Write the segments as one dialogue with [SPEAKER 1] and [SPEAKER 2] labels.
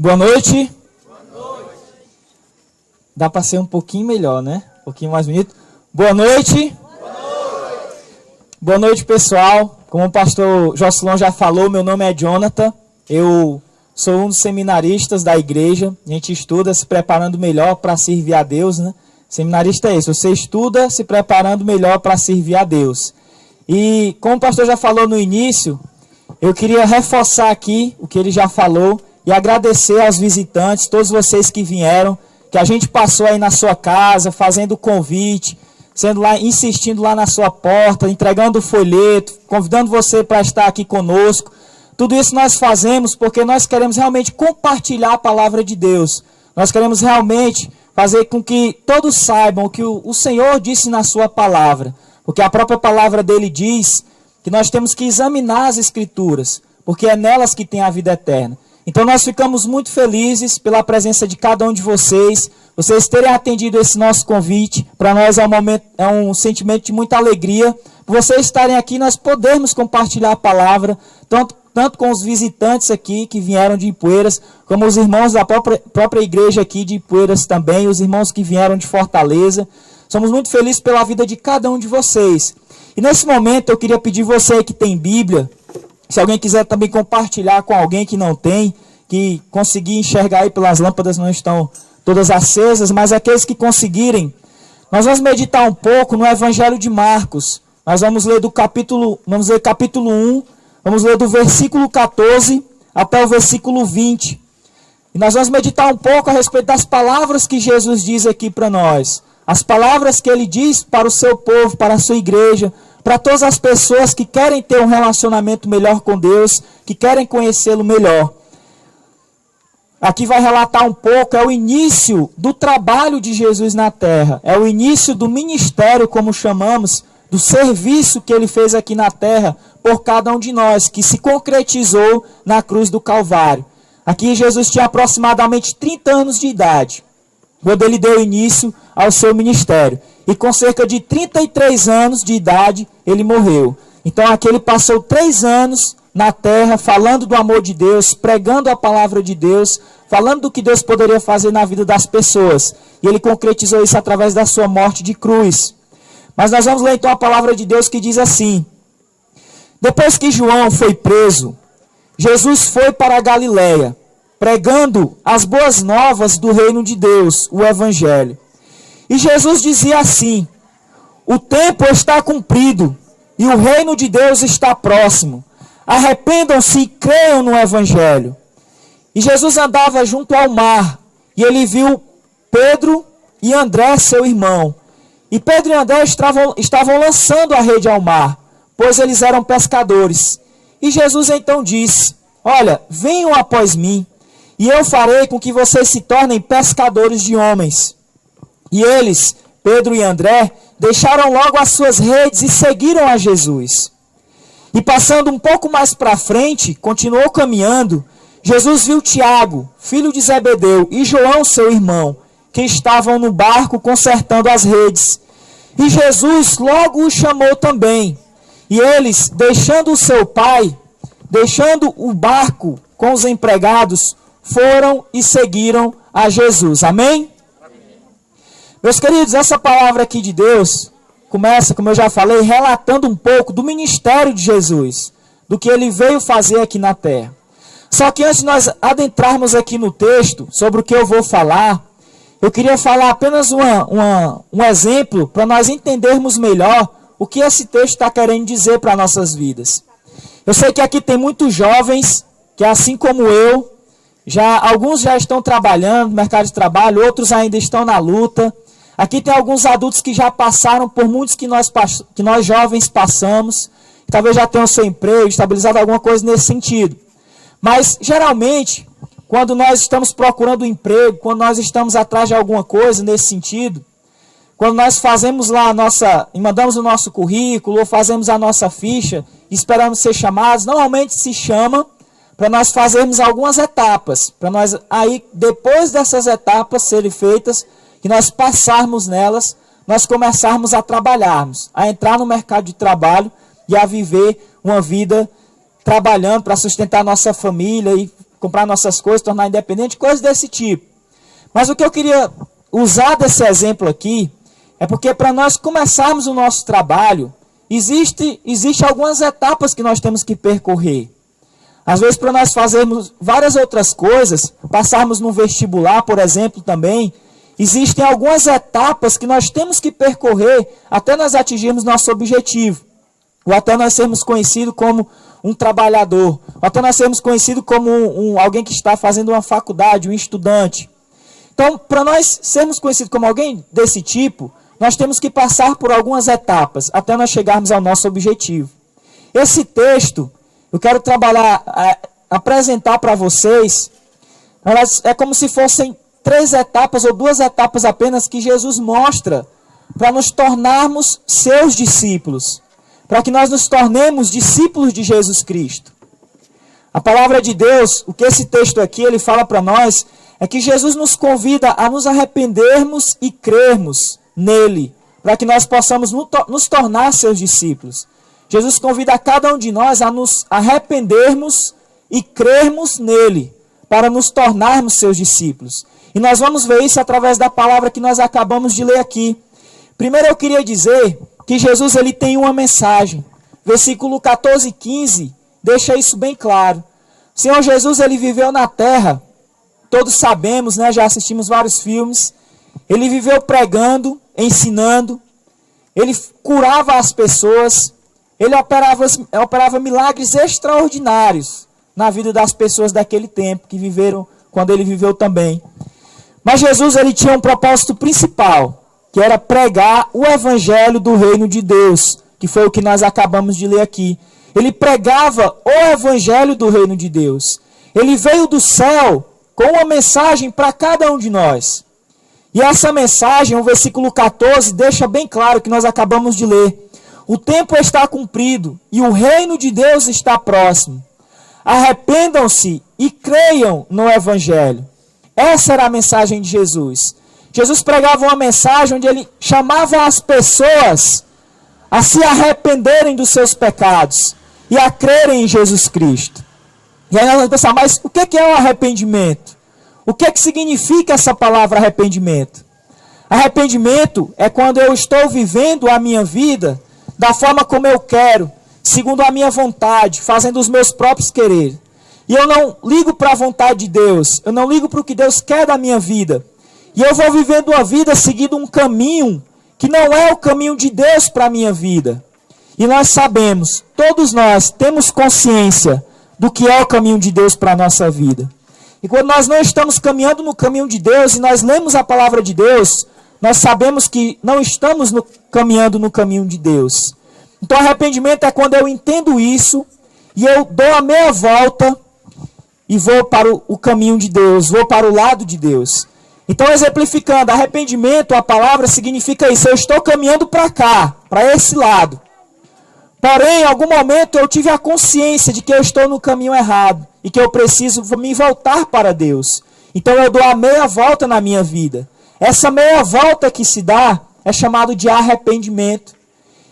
[SPEAKER 1] Boa noite. Boa noite. Dá para ser um pouquinho melhor, né? Um pouquinho mais bonito. Boa noite. Boa noite. Boa noite, pessoal. Como o pastor Jocelyn já falou, meu nome é Jonathan. Eu sou um dos seminaristas da igreja. A gente estuda se preparando melhor para servir a Deus, né? Seminarista é isso. Você estuda se preparando melhor para servir a Deus. E como o pastor já falou no início, eu queria reforçar aqui o que ele já falou e agradecer aos visitantes, todos vocês que vieram, que a gente passou aí na sua casa, fazendo o convite, sendo lá, insistindo lá na sua porta, entregando o folheto, convidando você para estar aqui conosco. Tudo isso nós fazemos porque nós queremos realmente compartilhar a palavra de Deus. Nós queremos realmente fazer com que todos saibam o que o Senhor disse na sua palavra. Porque a própria palavra dele diz que nós temos que examinar as Escrituras, porque é nelas que tem a vida eterna. Então nós ficamos muito felizes pela presença de cada um de vocês terem atendido esse nosso convite. Para nós é um sentimento de muita alegria. Por vocês estarem aqui, nós podemos compartilhar a palavra, tanto com os visitantes aqui que vieram de Ipueiras, como os irmãos da própria igreja aqui de Ipueiras também, os irmãos que vieram de Fortaleza. Somos muito felizes pela vida de cada um de vocês. E nesse momento eu queria pedir você que tem Bíblia, se alguém quiser também compartilhar com alguém que não tem, que conseguir enxergar aí pelas lâmpadas, não estão todas acesas, mas aqueles que conseguirem, nós vamos meditar um pouco no Evangelho de Marcos. Nós vamos ler capítulo 1, vamos ler do versículo 14 até o versículo 20. E nós vamos meditar um pouco a respeito das palavras que Jesus diz aqui para nós. As palavras que ele diz para o seu povo, para a sua igreja, para todas as pessoas que querem ter um relacionamento melhor com Deus, que querem conhecê-lo melhor. Aqui vai relatar um pouco, é o início do trabalho de Jesus na terra. É o início do ministério, como chamamos, do serviço que ele fez aqui na terra por cada um de nós, que se concretizou na cruz do Calvário. Aqui Jesus tinha aproximadamente 30 anos de idade, quando ele deu início ao seu ministério. E com cerca de 33 anos de idade, ele morreu. Então aqui ele passou 3 anos na terra, falando do amor de Deus, pregando a palavra de Deus, falando do que Deus poderia fazer na vida das pessoas. E ele concretizou isso através da sua morte de cruz. Mas nós vamos ler então a palavra de Deus que diz assim: depois que João foi preso, Jesus foi para a Galiléia, pregando as boas novas do reino de Deus, o Evangelho. E Jesus dizia assim: o tempo está cumprido e o reino de Deus está próximo. Arrependam-se e creiam no Evangelho. E Jesus andava junto ao mar, e ele viu Pedro e André, seu irmão. E Pedro e André estavam lançando a rede ao mar, pois eles eram pescadores. E Jesus então disse: olha, venham após mim, e eu farei com que vocês se tornem pescadores de homens. E eles, Pedro e André, deixaram logo as suas redes e seguiram a Jesus. E passando um pouco mais para frente, continuou caminhando, Jesus viu Tiago, filho de Zebedeu, e João, seu irmão, que estavam no barco consertando as redes. E Jesus logo os chamou também. E eles, deixando o seu pai, deixando o barco com os empregados, foram e seguiram a Jesus. Amém? Meus queridos, essa palavra aqui de Deus começa, como eu já falei, relatando um pouco do ministério de Jesus, do que ele veio fazer aqui na terra. Só que antes de nós adentrarmos aqui no texto, sobre o que eu vou falar, eu queria falar apenas um exemplo para nós entendermos melhor o que esse texto está querendo dizer para nossas vidas. Eu sei que aqui tem muitos jovens que, assim como eu, alguns já estão trabalhando no mercado de trabalho, outros ainda estão na luta. Aqui tem alguns adultos que já passaram por muitos que nós jovens passamos, que talvez já tenham seu emprego, estabilizado alguma coisa nesse sentido. Mas, geralmente, quando nós estamos procurando um emprego, quando nós estamos atrás de alguma coisa nesse sentido, quando nós fazemos lá mandamos o nosso currículo, ou fazemos a nossa ficha, e esperamos ser chamados, normalmente se chama para nós fazermos algumas etapas, para nós aí, depois dessas etapas serem feitas, que nós passarmos nelas, nós começarmos a trabalharmos, a entrar no mercado de trabalho e a viver uma vida trabalhando para sustentar a nossa família e comprar nossas coisas, tornar independente, coisas desse tipo. Mas o que eu queria usar desse exemplo aqui é porque para nós começarmos o nosso trabalho, existe algumas etapas que nós temos que percorrer. Às vezes, para nós fazermos várias outras coisas, passarmos no vestibular, por exemplo, também, existem algumas etapas que nós temos que percorrer até nós atingirmos nosso objetivo. Ou até nós sermos conhecidos como um trabalhador. Ou até nós sermos conhecidos como alguém que está fazendo uma faculdade, um estudante. Então, para nós sermos conhecidos como alguém desse tipo, nós temos que passar por algumas etapas até nós chegarmos ao nosso objetivo. Esse texto, eu quero apresentar para vocês, é como se fossem 3 etapas ou 2 etapas apenas que Jesus mostra para nos tornarmos seus discípulos, para que nós nos tornemos discípulos de Jesus Cristo. A palavra de Deus, o que esse texto aqui ele fala para nós, é que Jesus nos convida a nos arrependermos e crermos nele, para que nós possamos nos tornar seus discípulos. Jesus convida a cada um de nós a nos arrependermos e crermos nele, para nos tornarmos seus discípulos. E nós vamos ver isso através da palavra que nós acabamos de ler aqui. Primeiro eu queria dizer que Jesus ele tem uma mensagem. Versículo 14 e 15 deixa isso bem claro. O Senhor Jesus ele viveu na terra, todos sabemos, né, já assistimos vários filmes. Ele viveu pregando, ensinando, ele curava as pessoas, ele operava milagres extraordinários na vida das pessoas daquele tempo, que viveram quando ele viveu também. Mas Jesus ele tinha um propósito principal, que era pregar o evangelho do reino de Deus, que foi o que nós acabamos de ler aqui. Ele pregava o evangelho do reino de Deus. Ele veio do céu com uma mensagem para cada um de nós. E essa mensagem, o versículo 14, deixa bem claro que nós acabamos de ler. O tempo está cumprido e o reino de Deus está próximo. Arrependam-se e creiam no evangelho. Essa era a mensagem de Jesus. Jesus pregava uma mensagem onde ele chamava as pessoas a se arrependerem dos seus pecados e a crerem em Jesus Cristo. E aí nós vamos pensar, mas o que é o arrependimento? O que significa essa palavra arrependimento? Arrependimento é quando eu estou vivendo a minha vida da forma como eu quero, segundo a minha vontade, fazendo os meus próprios quereres. E eu não ligo para a vontade de Deus, eu não ligo para o que Deus quer da minha vida. E eu vou vivendo a vida seguindo um caminho que não é o caminho de Deus para a minha vida. E nós sabemos, todos nós temos consciência do que é o caminho de Deus para a nossa vida. E quando nós não estamos caminhando no caminho de Deus e nós lemos a palavra de Deus, nós sabemos que não estamos caminhando no caminho de Deus. Então arrependimento é quando eu entendo isso e eu dou a meia volta e vou para o caminho de Deus, vou para o lado de Deus. Então exemplificando, arrependimento, a palavra significa isso, eu estou caminhando para cá, para esse lado. Porém, em algum momento eu tive a consciência de que eu estou no caminho errado e que eu preciso me voltar para Deus. Então eu dou a meia volta na minha vida. Essa meia volta que se dá é chamado de arrependimento.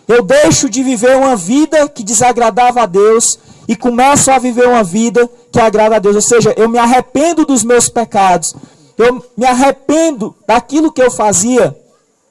[SPEAKER 1] Eu deixo de viver uma vida que desagradava a Deus e começo a viver uma vida que agrada a Deus. Ou seja, eu me arrependo dos meus pecados. Eu me arrependo daquilo que eu fazia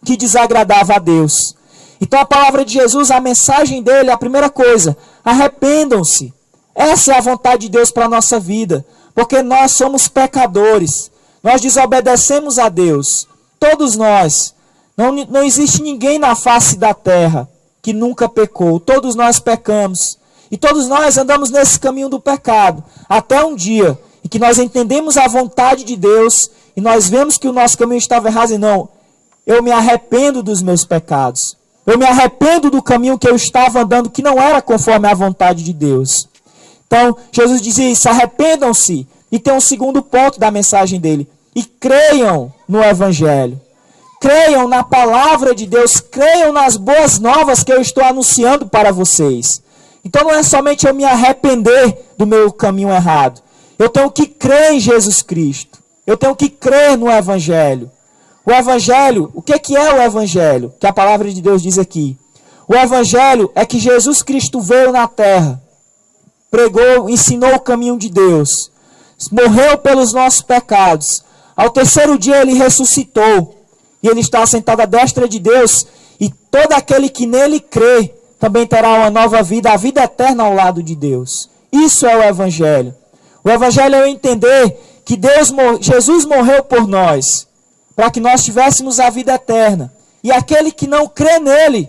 [SPEAKER 1] que desagradava a Deus. Então a palavra de Jesus, a mensagem dele, a primeira coisa, arrependam-se. Essa é a vontade de Deus para a nossa vida. Porque nós somos pecadores. Nós desobedecemos a Deus. Todos nós. Não existe ninguém na face da terra que nunca pecou. Todos nós pecamos. E todos nós andamos nesse caminho do pecado. Até um dia em que nós entendemos a vontade de Deus e nós vemos que o nosso caminho estava errado e não. Eu me arrependo dos meus pecados. Eu me arrependo do caminho que eu estava andando que não era conforme a vontade de Deus. Então, Jesus dizia isso, arrependam-se. E tem um segundo ponto da mensagem dele. E creiam no Evangelho. Creiam na palavra de Deus. Creiam nas boas novas que eu estou anunciando para vocês. Então não é somente eu me arrepender do meu caminho errado. Eu tenho que crer em Jesus Cristo. Eu tenho que crer no Evangelho. O Evangelho, o que é o Evangelho? Que a palavra de Deus diz aqui. O Evangelho é que Jesus Cristo veio na terra, pregou, ensinou o caminho de Deus, morreu pelos nossos pecados. Ao terceiro dia ele ressuscitou. E ele está sentado à destra de Deus. E todo aquele que nele crê também terá uma nova vida, a vida eterna ao lado de Deus. Isso é o Evangelho. O Evangelho é entender que Jesus morreu por nós, para que nós tivéssemos a vida eterna. E aquele que não crê nele,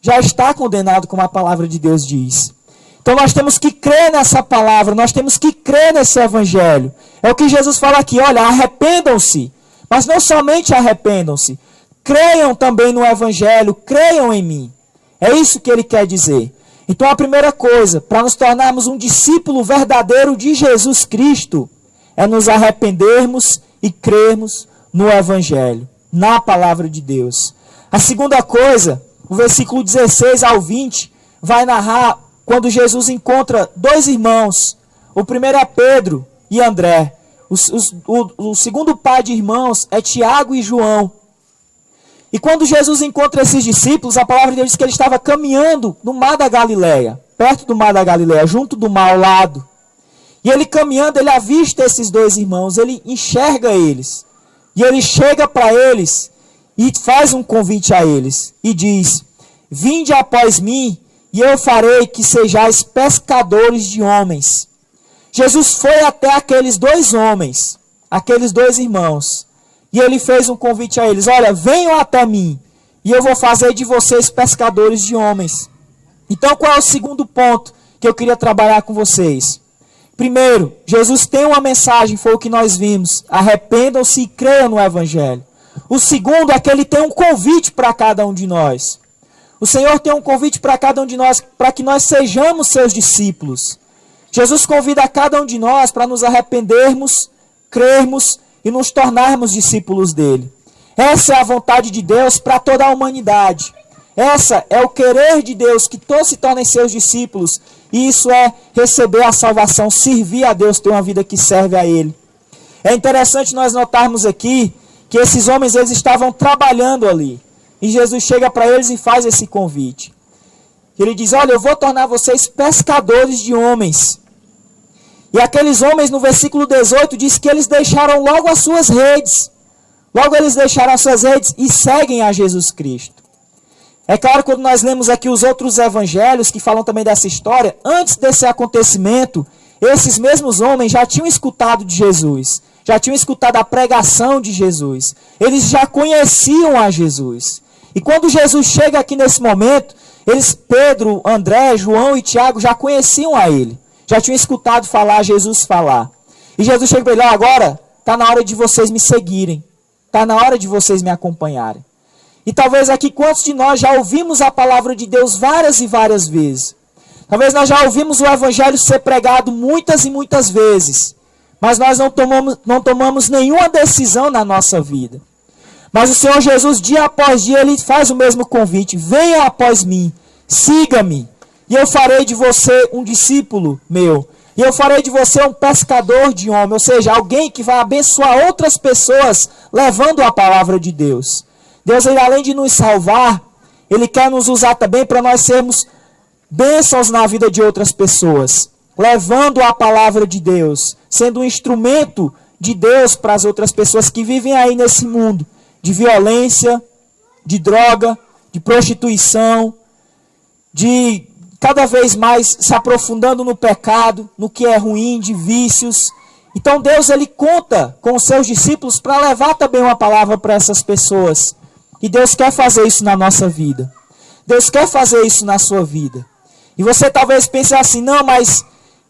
[SPEAKER 1] já está condenado, como a palavra de Deus diz. Então nós temos que crer nessa palavra, nós temos que crer nesse Evangelho. É o que Jesus fala aqui, olha, arrependam-se. Mas não somente arrependam-se, creiam também no Evangelho, creiam em mim. É isso que ele quer dizer. Então a primeira coisa, para nos tornarmos um discípulo verdadeiro de Jesus Cristo, é nos arrependermos e crermos no Evangelho, na palavra de Deus. A segunda coisa, o versículo 16 ao 20, vai narrar quando Jesus encontra dois irmãos. O primeiro é Pedro e André. O segundo par de irmãos é Tiago e João. E quando Jesus encontra esses discípulos, a palavra de Deus diz que ele estava caminhando no mar da Galileia, perto do mar da Galileia, junto do mar ao lado. E ele caminhando, ele avista esses dois irmãos, ele enxerga eles. E ele chega para eles e faz um convite a eles. E diz, vinde após mim e eu farei que sejais pescadores de homens. Jesus foi até aqueles dois homens, aqueles dois irmãos. E ele fez um convite a eles, olha, venham até mim e eu vou fazer de vocês pescadores de homens. Então qual é o segundo ponto que eu queria trabalhar com vocês? Primeiro, Jesus tem uma mensagem, foi o que nós vimos. Arrependam-se e creiam no Evangelho. O segundo é que ele tem um convite para cada um de nós. O Senhor tem um convite para cada um de nós, para que nós sejamos seus discípulos. Jesus convida a cada um de nós para nos arrependermos, crermos e nos tornarmos discípulos dele. Essa é a vontade de Deus para toda a humanidade. Essa é o querer de Deus, que todos se tornem seus discípulos. E isso é receber a salvação, servir a Deus, ter uma vida que serve a Ele. É interessante nós notarmos aqui que esses homens eles estavam trabalhando ali. E Jesus chega para eles e faz esse convite. Ele diz, olha, eu vou tornar vocês pescadores de homens. E aqueles homens, no versículo 18, diz que eles deixaram logo as suas redes. Logo eles deixaram as suas redes e seguem a Jesus Cristo. É claro, quando nós lemos aqui os outros evangelhos que falam também dessa história, antes desse acontecimento, esses mesmos homens já tinham escutado de Jesus, já tinham escutado a pregação de Jesus, eles já conheciam a Jesus. E quando Jesus chega aqui nesse momento, Pedro, André, João e Tiago já conheciam a ele, já tinham escutado falar, Jesus falar. E Jesus chega para ele, agora está na hora de vocês me seguirem, está na hora de vocês me acompanharem. E talvez aqui, quantos de nós já ouvimos a palavra de Deus várias e várias vezes? Talvez nós já ouvimos o Evangelho ser pregado muitas e muitas vezes. Mas nós não tomamos nenhuma decisão na nossa vida. Mas o Senhor Jesus, dia após dia, Ele faz o mesmo convite. Venha após mim, siga-me. E eu farei de você um discípulo meu. E eu farei de você um pescador de homens. Ou seja, alguém que vai abençoar outras pessoas, levando a palavra de Deus. Deus, ele, além de nos salvar, Ele quer nos usar também para nós sermos bênçãos na vida de outras pessoas, levando a palavra de Deus, sendo um instrumento de Deus para as outras pessoas que vivem aí nesse mundo, de violência, de droga, de prostituição, de cada vez mais se aprofundando no pecado, no que é ruim, de vícios. Então Deus, ele conta com os seus discípulos para levar também uma palavra para essas pessoas. E Deus quer fazer isso na nossa vida. Deus quer fazer isso na sua vida. E você talvez pense assim, não, mas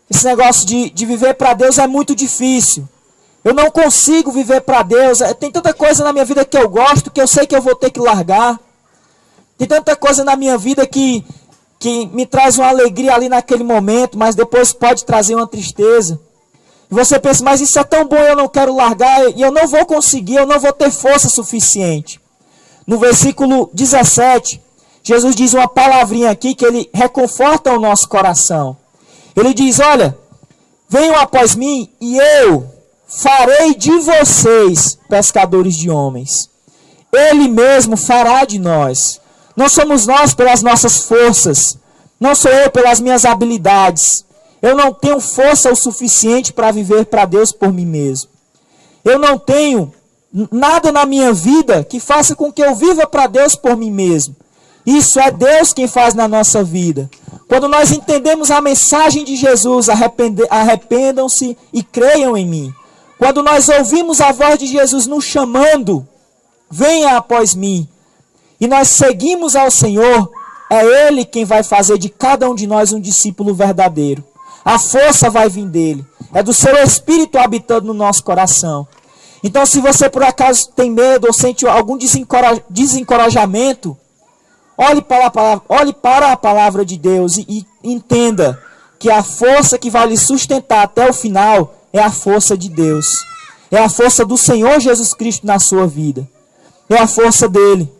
[SPEAKER 1] esse negócio de viver para Deus é muito difícil. Eu não consigo viver para Deus. Tem tanta coisa na minha vida que eu gosto, que eu sei que eu vou ter que largar. Tem tanta coisa na minha vida que me traz uma alegria ali naquele momento, mas depois pode trazer uma tristeza. E você pensa, mas isso é tão bom, eu não quero largar, e eu não vou conseguir, eu não vou ter força suficiente. No versículo 17, Jesus diz uma palavrinha aqui que ele reconforta o nosso coração. Ele diz, olha, venham após mim e eu farei de vocês pescadores de homens. Ele mesmo fará de nós. Não somos nós pelas nossas forças, não sou eu pelas minhas habilidades. Eu não tenho força o suficiente para viver para Deus por mim mesmo. Eu não tenho nada na minha vida que faça com que eu viva para Deus por mim mesmo. Isso é Deus quem faz na nossa vida. Quando nós entendemos a mensagem de Jesus, arrependam-se e creiam em mim. Quando nós ouvimos a voz de Jesus nos chamando, venha após mim, e nós seguimos ao Senhor, é Ele quem vai fazer de cada um de nós um discípulo verdadeiro. A força vai vir dele. É do seu Espírito habitando no nosso coração. Então, se você por acaso tem medo ou sente algum desencorajamento, olhe para a palavra de Deus e entenda que a força que vai lhe sustentar até o final é a força de Deus. É a força do Senhor Jesus Cristo na sua vida. É a força dele.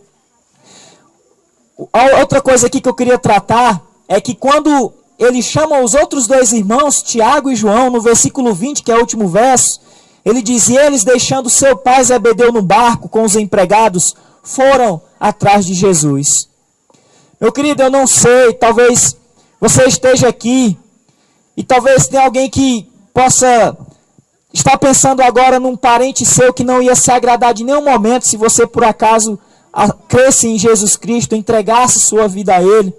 [SPEAKER 1] Outra coisa aqui que eu queria tratar é que quando ele chama os outros dois irmãos, Tiago e João, no versículo 20, que é o último verso, ele diz: e eles, deixando seu pai Zebedeu no barco com os empregados, foram atrás de Jesus. Meu querido, eu não sei, talvez você esteja aqui e talvez tenha alguém que possa estar pensando agora num parente seu que não ia se agradar de nenhum momento se você por acaso cresce em Jesus Cristo, entregasse sua vida a Ele.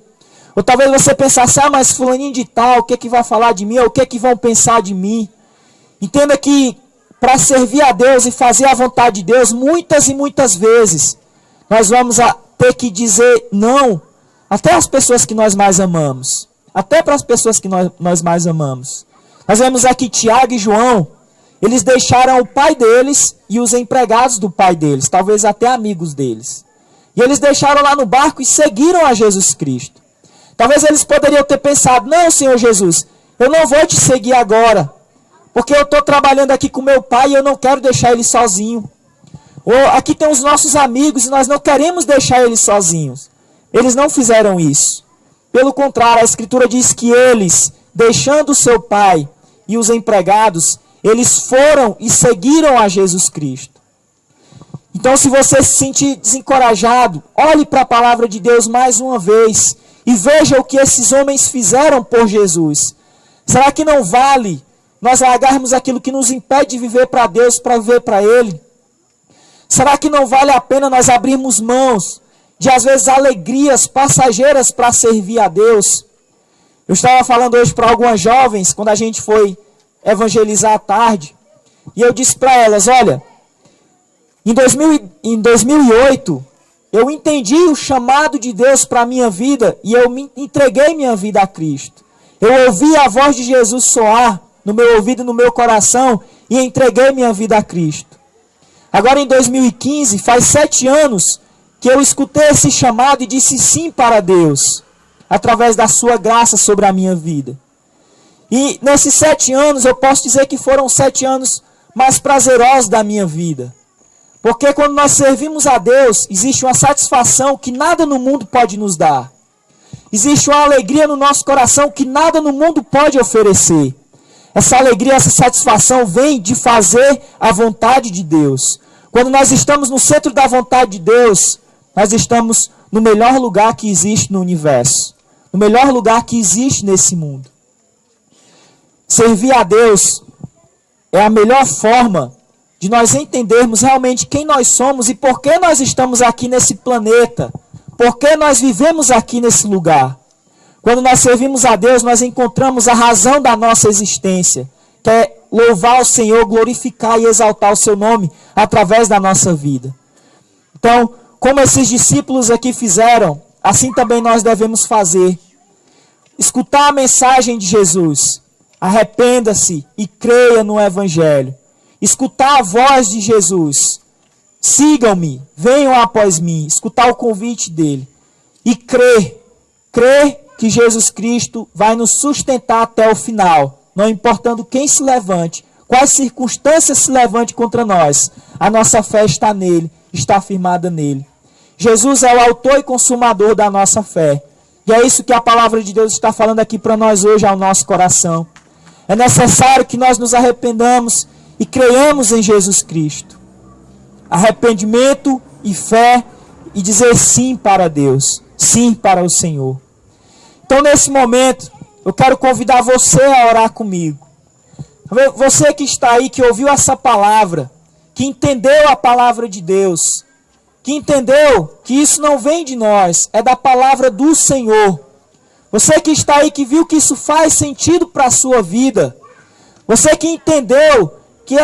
[SPEAKER 1] Ou talvez você pensasse: ah, mas fulaninho de tal, o que é que vai falar de mim? Ou o que é que vão pensar de mim? Entenda que para servir a Deus e fazer a vontade de Deus, muitas e muitas vezes, nós vamos ter que dizer não, até às pessoas que nós mais amamos. Até para as pessoas que nós mais amamos. Nós vemos aqui Tiago e João, eles deixaram o pai deles e os empregados do pai deles, talvez até amigos deles. E eles deixaram lá no barco e seguiram a Jesus Cristo. Talvez eles poderiam ter pensado: não, Senhor Jesus, eu não vou te seguir agora, porque eu estou trabalhando aqui com meu pai e eu não quero deixar ele sozinho. Ou aqui tem os nossos amigos e nós não queremos deixar eles sozinhos. Eles não fizeram isso. Pelo contrário, a Escritura diz que eles, deixando seu pai e os empregados, eles foram e seguiram a Jesus Cristo. Então, se você se sentir desencorajado, olhe para a palavra de Deus mais uma vez e veja o que esses homens fizeram por Jesus. Será que não vale nós largarmos aquilo que nos impede de viver para Deus para viver para Ele? Será que não vale a pena nós abrirmos mãos de, às vezes, alegrias passageiras para servir a Deus? Eu estava falando hoje para algumas jovens, quando a gente foi evangelizar à tarde, e eu disse para elas: olha, em 2008, eu entendi o chamado de Deus para a minha vida e eu me entreguei minha vida a Cristo. Eu ouvi a voz de Jesus soar no meu ouvido e no meu coração e entreguei minha vida a Cristo. Agora em 2015, faz 7 anos que eu escutei esse chamado e disse sim para Deus, através da sua graça sobre a minha vida. E nesses 7 anos, eu posso dizer que foram 7 anos mais prazerosos da minha vida. Porque quando nós servimos a Deus, existe uma satisfação que nada no mundo pode nos dar. Existe uma alegria no nosso coração que nada no mundo pode oferecer. Essa alegria, essa satisfação vem de fazer a vontade de Deus. Quando nós estamos no centro da vontade de Deus, nós estamos no melhor lugar que existe no universo. No melhor lugar que existe nesse mundo. Servir a Deus é a melhor forma de nós entendermos realmente quem nós somos e por que nós estamos aqui nesse planeta. Por que nós vivemos aqui nesse lugar. Quando nós servimos a Deus, nós encontramos a razão da nossa existência, que é louvar o Senhor, glorificar e exaltar o seu nome através da nossa vida. Então, como esses discípulos aqui fizeram, assim também nós devemos fazer. Escutar a mensagem de Jesus. Arrependa-se e creia no Evangelho. Escutar a voz de Jesus. Sigam-me, venham após mim. Escutar o convite dele. E crer que Jesus Cristo vai nos sustentar até o final. Não importando quem se levante, quais circunstâncias se levante contra nós. A nossa fé está nele, está firmada nele. Jesus é o autor e consumador da nossa fé. E é isso que a palavra de Deus está falando aqui para nós hoje, ao nosso coração. É necessário que nós nos arrependamos e creiamos em Jesus Cristo. Arrependimento e fé e dizer sim para Deus, sim para o Senhor. Então, nesse momento, eu quero convidar você a orar comigo. Você que está aí, que ouviu essa palavra, que entendeu a palavra de Deus, que entendeu que isso não vem de nós, é da palavra do Senhor. Você que está aí, que viu que isso faz sentido para a sua vida. Você que entendeu, que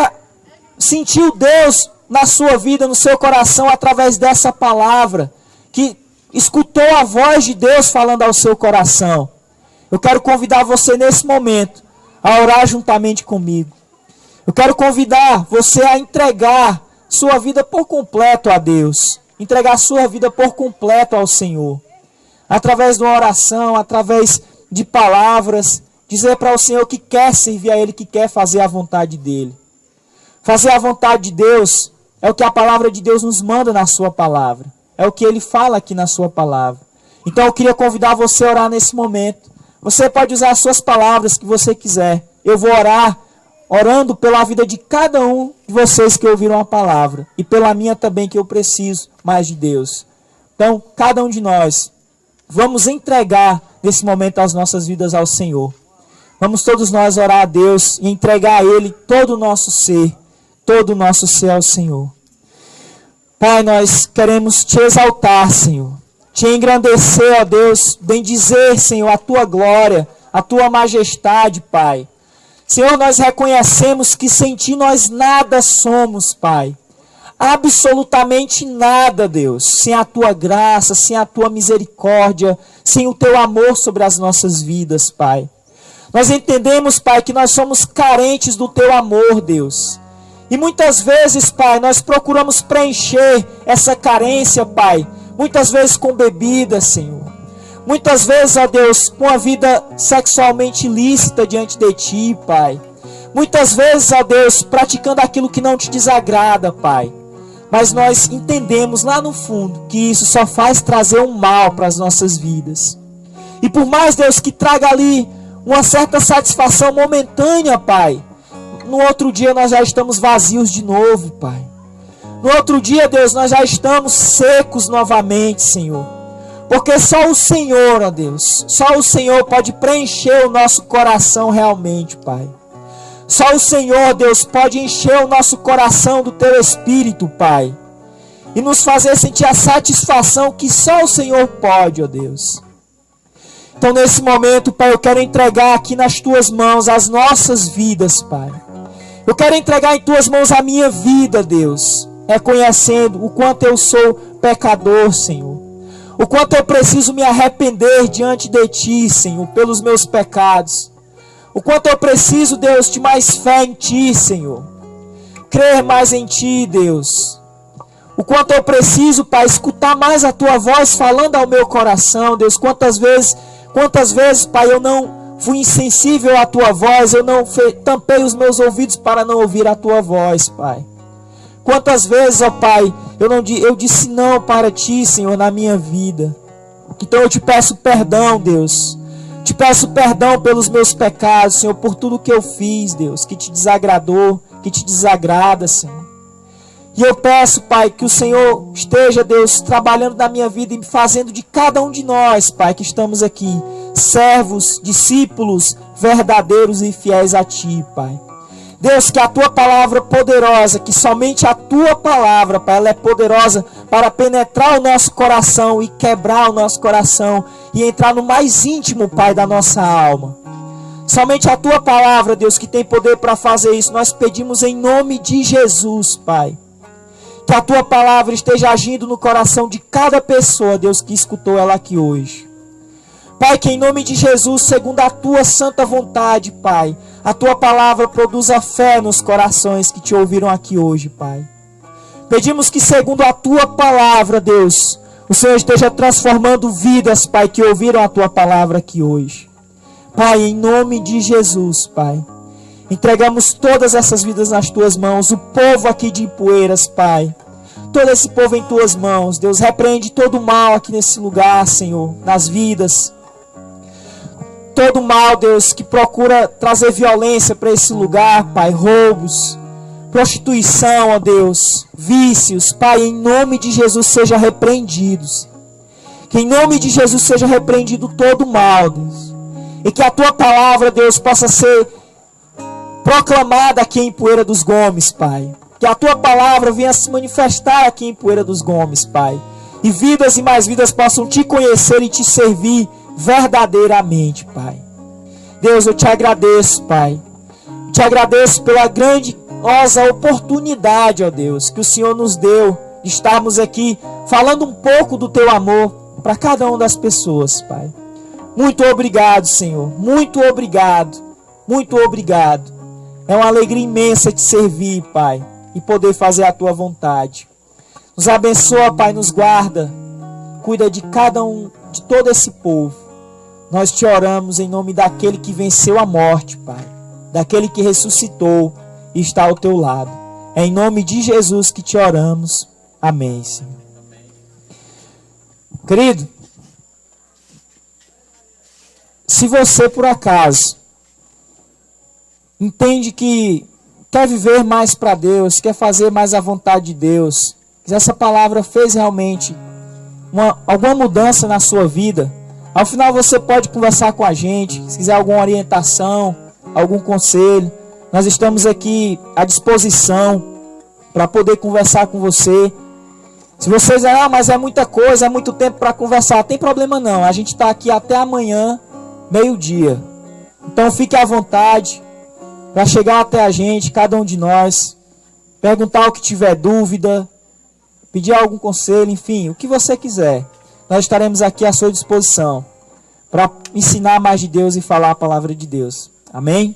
[SPEAKER 1] sentiu Deus na sua vida, no seu coração, através dessa palavra, que escutou a voz de Deus falando ao seu coração. Eu quero convidar você nesse momento a orar juntamente comigo. Eu quero convidar você a entregar sua vida por completo a Deus. Entregar sua vida por completo ao Senhor. Através de uma oração, através de palavras, dizer para o Senhor que quer servir a Ele, que quer fazer a vontade dEle. Fazer a vontade de Deus é o que a palavra de Deus nos manda na sua palavra. É o que Ele fala aqui na sua palavra. Então eu queria convidar você a orar nesse momento. Você pode usar as suas palavras que você quiser. Eu vou orar, orando pela vida de cada um de vocês que ouviram a palavra. E pela minha também, que eu preciso mais de Deus. Então, cada um de nós, vamos entregar nesse momento as nossas vidas ao Senhor. Vamos todos nós orar a Deus e entregar a Ele todo o nosso ser ao Senhor. Pai, nós queremos Te exaltar, Senhor. Te engrandecer, ó Deus, bendizer, Senhor, a Tua glória, a Tua majestade, Pai. Senhor, nós reconhecemos que sem Ti nós nada somos, Pai. Absolutamente nada, Deus, sem a Tua graça, sem a Tua misericórdia, sem o Teu amor sobre as nossas vidas, Pai. Nós entendemos, Pai, que nós somos carentes do Teu amor, Deus. E muitas vezes, Pai, nós procuramos preencher essa carência, Pai, muitas vezes com bebida, Senhor. Muitas vezes, ó Deus, com a vida sexualmente ilícita diante de Ti, Pai. Muitas vezes, ó Deus, praticando aquilo que não Te desagrada, Pai. Mas nós entendemos lá no fundo que isso só faz trazer um mal para as nossas vidas. E por mais, Deus, que traga ali uma certa satisfação momentânea, Pai, no outro dia nós já estamos vazios de novo, Pai. No outro dia, Deus, nós já estamos secos novamente, Senhor. Porque só o Senhor, ó Deus, só o Senhor pode preencher o nosso coração realmente, Pai. Só o Senhor, Deus, pode encher o nosso coração do Teu Espírito, Pai. E nos fazer sentir a satisfação que só o Senhor pode, ó Deus. Então, nesse momento, Pai, eu quero entregar aqui nas Tuas mãos as nossas vidas, Pai. Eu quero entregar em Tuas mãos a minha vida, Deus. Reconhecendo o quanto eu sou pecador, Senhor. O quanto eu preciso me arrepender diante de Ti, Senhor, pelos meus pecados. O quanto eu preciso, Deus, de mais fé em Ti, Senhor. Crer mais em Ti, Deus. O quanto eu preciso, Pai, escutar mais a Tua voz falando ao meu coração, Deus. Quantas vezes, Pai, eu não fui insensível à Tua voz, eu não tampei os meus ouvidos para não ouvir a Tua voz, Pai. Quantas vezes, ó Pai, eu disse não para Ti, Senhor, na minha vida. Então eu Te peço perdão, Deus. Te peço perdão pelos meus pecados, Senhor, por tudo que eu fiz, Deus, que Te desagradou, que Te desagrada, Senhor. E eu peço, Pai, que o Senhor esteja, Deus, trabalhando na minha vida e me fazendo de cada um de nós, Pai, que estamos aqui, servos, discípulos, verdadeiros e fiéis a Ti, Pai. Deus, que a Tua palavra poderosa, que somente a Tua palavra, Pai, ela é poderosa para penetrar o nosso coração e quebrar o nosso coração e entrar no mais íntimo, Pai, da nossa alma. Somente a Tua palavra, Deus, que tem poder para fazer isso. Nós pedimos em nome de Jesus, Pai. Que a Tua palavra esteja agindo no coração de cada pessoa, Deus, que escutou ela aqui hoje. Pai, que em nome de Jesus, segundo a Tua santa vontade, Pai, a Tua palavra produza fé nos corações que Te ouviram aqui hoje, Pai. Pedimos que segundo a Tua palavra, Deus, o Senhor esteja transformando vidas, Pai, que ouviram a Tua palavra aqui hoje. Pai, em nome de Jesus, Pai, entregamos todas essas vidas nas Tuas mãos, o povo aqui de Ipueiras, Pai. Todo esse povo em Tuas mãos, Deus, repreende todo o mal aqui nesse lugar, Senhor, nas vidas. Todo mal, Deus, que procura trazer violência para esse lugar, Pai, roubos, prostituição, ó Deus, vícios, Pai, em nome de Jesus seja repreendidos. Que em nome de Jesus seja repreendido todo mal, Deus. E que a tua palavra, Deus, possa ser proclamada aqui em Poeira dos Gomes, Pai. Que a tua palavra venha se manifestar aqui em Poeira dos Gomes, Pai. E vidas e mais vidas possam te conhecer e te servir verdadeiramente, Pai. Deus, eu te agradeço, Pai. Te agradeço pela grandiosa oportunidade, ó Deus, que o Senhor nos deu de estarmos aqui falando um pouco do teu amor para cada uma das pessoas, Pai. Muito obrigado, Senhor. Muito obrigado. Muito obrigado. É uma alegria imensa te servir, Pai, e poder fazer a tua vontade. Nos abençoa, Pai, nos guarda. Cuida de cada um, de todo esse povo. Nós te oramos em nome daquele que venceu a morte, Pai. Daquele que ressuscitou e está ao teu lado. É em nome de Jesus que te oramos. Amém, Senhor. Querido, se você por acaso entende que quer viver mais para Deus, quer fazer mais a vontade de Deus, que essa palavra fez realmente alguma mudança na sua vida, ao final você pode conversar com a gente, se quiser alguma orientação, algum conselho, nós estamos aqui à disposição para poder conversar com você. Se você dizer, mas é muita coisa, é muito tempo para conversar, não tem problema não, a gente está aqui até amanhã, meio-dia. Então fique à vontade para chegar até a gente, cada um de nós, perguntar o que tiver dúvida, pedir algum conselho, enfim, o que você quiser. Nós estaremos aqui à sua disposição para ensinar mais de Deus e falar a palavra de Deus. Amém?